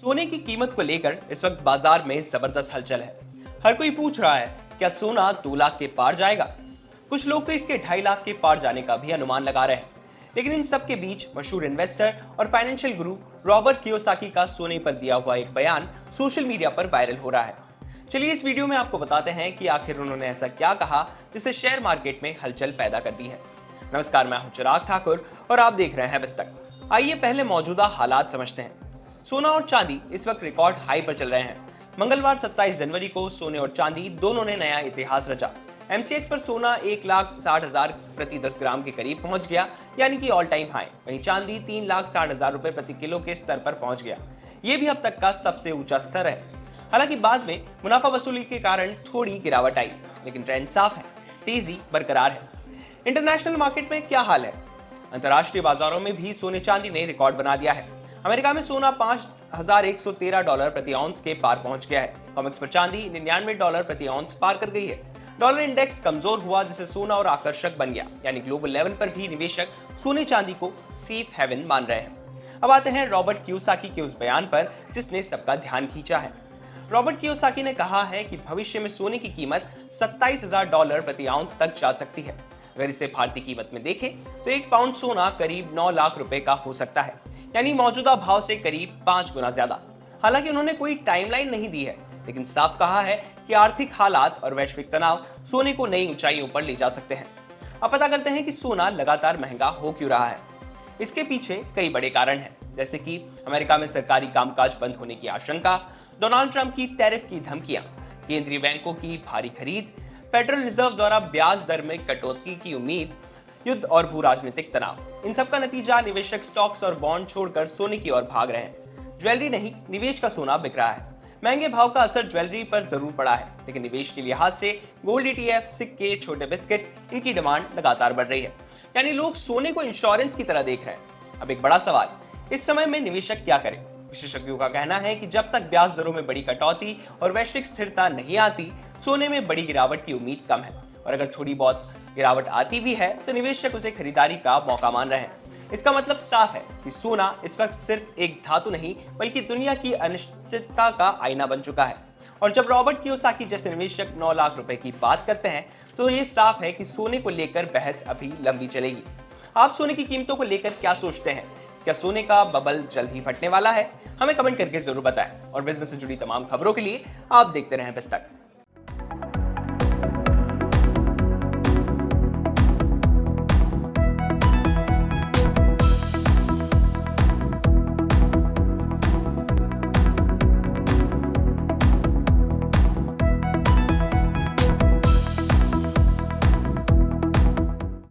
सोने की कीमत को लेकर इस वक्त बाजार में जबरदस्त हलचल है। हर कोई पूछ रहा है, क्या सोना 2 लाख के पार जाएगा? कुछ लोग तो इसके 2.5 लाख के पार जाने का भी अनुमान लगा रहे हैं। लेकिन इन सब के बीच मशहूर इन्वेस्टर और फाइनेंशियल गुरु रॉबर्ट कियोसाकी का सोने पर दिया हुआ एक बयान सोशल मीडिया पर वायरल हो रहा है। चलिए इस वीडियो में आपको बताते हैं कि आखिर उन्होंने ऐसा क्या कहा जिससे शेयर मार्केट में हलचल पैदा कर दी है। नमस्कार, मैं हूं चिराग ठाकुर और आप देख रहे हैं बिस्तक। आइए पहले मौजूदा हालात समझते हैं। सोना और चांदी इस वक्त रिकॉर्ड हाई पर चल रहे हैं। मंगलवार 27 जनवरी को सोने और चांदी दोनों ने नया इतिहास रचा। एमसीएक्स पर सोना 1,60,000 प्रति 10 ग्राम के करीब पहुंच गया, यानी कि ऑल टाइम हाई। वहीं चांदी 3,60,000 रुपए प्रति किलो के स्तर पर पहुंच गया। ये भी अब तक का सबसे ऊंचा स्तर है। हालांकि बाद में मुनाफा वसूली के कारण थोड़ी गिरावट आई, लेकिन ट्रेंड साफ है, तेजी बरकरार है। इंटरनेशनल मार्केट में क्या हाल है? अंतर्राष्ट्रीय बाजारों में भी सोने चांदी ने रिकॉर्ड बना दिया है। अमेरिका में सोना $5,113 प्रति आउंस के पार पहुंच गया है। कॉमेक्स पर चांदी $99 प्रति आउंस पार कर गई है। डॉलर इंडेक्स कमजोर हुआ जिससे सोना और आकर्षक बन गया, यानी ग्लोबल लेवल पर भी निवेशक सोने चांदी को सेफ हेवन मान रहे हैं। अब आते हैं रॉबर्ट कियोसाकी के उस बयान पर जिसने सबका ध्यान खींचा है। रॉबर्ट कियोसाकी ने कहा है कि भविष्य में सोने की कीमत $27,000 प्रति आउंस तक जा सकती है। अगर इसे भारतीय कीमत में देखें तो 1 पाउंड सोना करीब 9 लाख रुपए का हो सकता है, यानी मौजूदा भाव से करीब 5 गुना ज्यादा। हालांकि उन्होंने कोई टाइमलाइन नहीं दी है, लेकिन साफ कहा है कि आर्थिक हालात और वैश्विक तनाव सोने को नई ऊंचाइयों पर ले जा सकते हैं। अब पता करते हैं कि सोना लगातार महंगा हो क्यों रहा है। इसके पीछे कई बड़े कारण हैं, जैसे कि अमेरिका में सरकारी कामकाज बंद होने की आशंका, डोनाल्ड ट्रंप की टैरिफ की धमकियां, केंद्रीय बैंकों की भारी खरीद, फेडरल रिजर्व द्वारा ब्याज दर में कटौती की उम्मीद, युद्ध और भू राजनीतिक तनाव। इन सब का नतीजा निवेशक स्टॉक्स और बॉन्ड छोड़कर सोने की ओर भाग रहे हैं। ज्वेलरी नहीं, निवेश का सोना बिक रहा है। महंगे भाव का असर ज्वेलरी पर जरूर पड़ा है, लेकिन निवेश के लिहाज से गोल्ड ETF, सिक्के, छोटे बिस्किट, इनकी डिमांड लगातार बढ़ रही है। यानी लोग सोने को इंश्योरेंस की तरह देख रहे हैं। अब एक बड़ा सवाल, इस समय में निवेशक क्या करें? विशेषज्ञों का कहना है कि जब तक ब्याज दरों में बड़ी कटौती और वैश्विक स्थिरता नहीं आती, सोने में बड़ी गिरावट की उम्मीद कम है। और अगर थोड़ी बहुत गिरावट आती भी है तो निवेशक उसे खरीदारी का मौका मान रहे हैं। इसका मतलब साफ है कि सोना इस वक्त सिर्फ एक धातु नहीं, बल्कि दुनिया की अनिश्चितता का आईना बन चुका है। और जब रॉबर्ट कियोसाकी जैसे निवेशक 9 लाख रुपए की बात करते हैं तो ये साफ है कि सोने को लेकर बहस अभी लंबी चलेगी। आप सोने की कीमतों को लेकर क्या सोचते हैं? क्या सोने का बबल जल्द ही फटने वाला है? हमें कमेंट करके जरूर बताएं। और बिजनेस से जुड़ी तमाम खबरों के लिए आप देखते रहें बिस्तक।